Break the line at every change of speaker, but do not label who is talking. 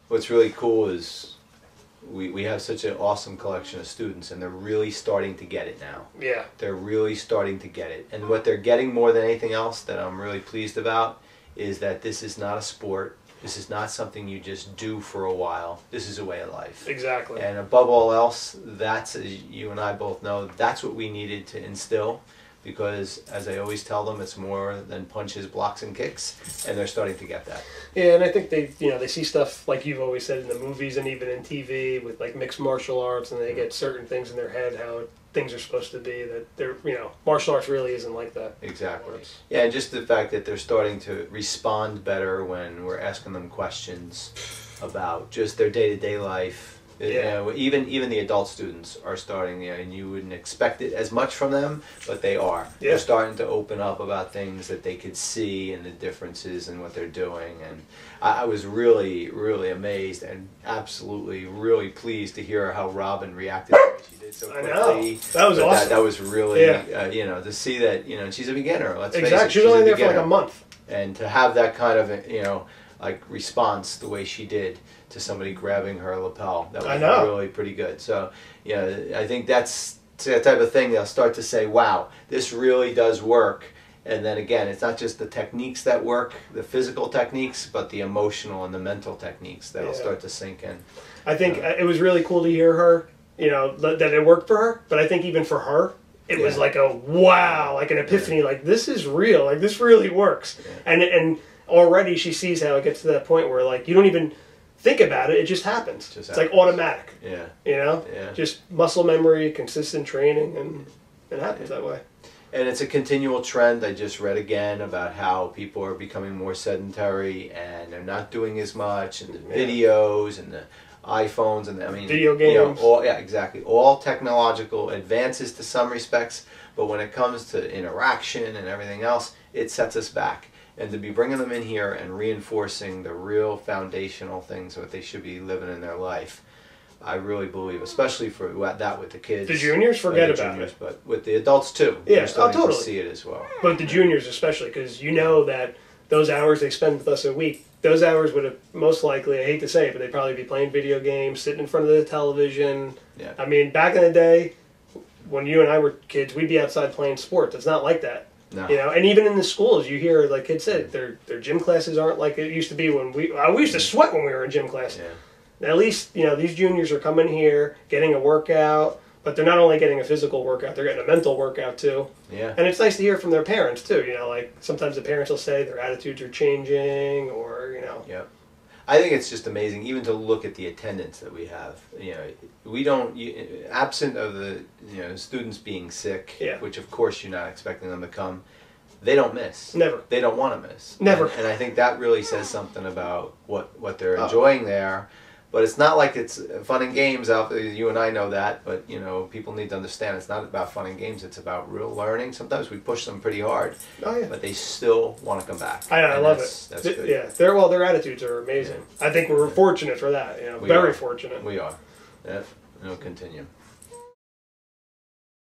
What's really cool is we have such an awesome collection of students, and they're really starting to get it now.
Yeah.
They're really starting to get it. And what they're getting more than anything else that I'm really pleased about is that this is not a sport. This is not something you just do for a while. This is a way of life.
Exactly.
And above all else, that's, as you and I both know, that's what we needed to instill. Because, as I always tell them, it's more than punches, blocks, and kicks, and they're starting to get that.
Yeah, and I think they see stuff like you've always said in the movies and even in TV with like mixed martial arts, and they get certain things in their head how things are supposed to be. That they're martial arts really isn't like that.
Exactly. Yeah, and just the fact that they're starting to respond better when we're asking them questions about just their day-to-day life.
Yeah.
Even the adult students are starting, and you wouldn't expect it as much from them, but they are.
Yeah.
They're starting to open up about things that they could see and the differences in what they're doing. And I was really, really amazed and absolutely really pleased to hear how Robin reacted to what she did so quickly.
I know. That was awesome.
That was really, to see that, she's a beginner. Let's face it,
She was only there for like a month.
And to have that kind of, like response the way she did to somebody grabbing her lapel, that was really pretty good. So I think that's the type of thing they'll start to say, wow, this really does work. And then again, it's not just the techniques that work, the physical techniques, but the emotional and the mental techniques that'll start to sink in.
I think it was really cool to hear her, that it worked for her, but I think even for her, it was like a wow, like an epiphany, like this is real, like this really works. And already she sees how it gets to that point where like you don't even think about it, it just happens. It's like automatic.
Yeah.
Just muscle memory, consistent training, and it happens that way.
And it's a continual trend. I just read again about how people are becoming more sedentary and they're not doing as much, and the videos and the iPhones and
video games.
Exactly. All technological advances to some respects, but when it comes to interaction and everything else, it sets us back. And to be bringing them in here and reinforcing the real foundational things that they should be living in their life, I really believe, especially for that with the kids.
The juniors, forget about it.
But with the adults too, they're starting to see it as well.
But the juniors especially, because that those hours they spend with us a week, those hours would have most likely, I hate to say it, but they'd probably be playing video games, sitting in front of the television.
Yeah.
I mean, back in the day, when you and I were kids, we'd be outside playing sports. It's not like that.
No.
And even in the schools, you hear, like kids said, their gym classes aren't like it used to be when we used to sweat when we were in gym class. Yeah. At least, these juniors are coming here, getting a workout, but they're not only getting a physical workout, they're getting a mental workout too.
Yeah.
And it's nice to hear from their parents too, like sometimes the parents will say their attitudes are changing or,
Yeah. I think it's just amazing, even to look at the attendance that we have. We don't, absent of the students being sick, which of course you're not expecting them to come. They don't miss.
Never.
They don't want to miss.
Never.
And I think that really says something about what they're enjoying there. But it's not like it's fun and games out there. You and I know that, but people need to understand it's not about fun and games. It's about real learning. Sometimes we push them pretty hard, but they still want to come back.
I love it.
That's good.
Yeah, their attitudes are amazing. I think we're fortunate for that. Very fortunate.
We are. Yeah, it'll continue.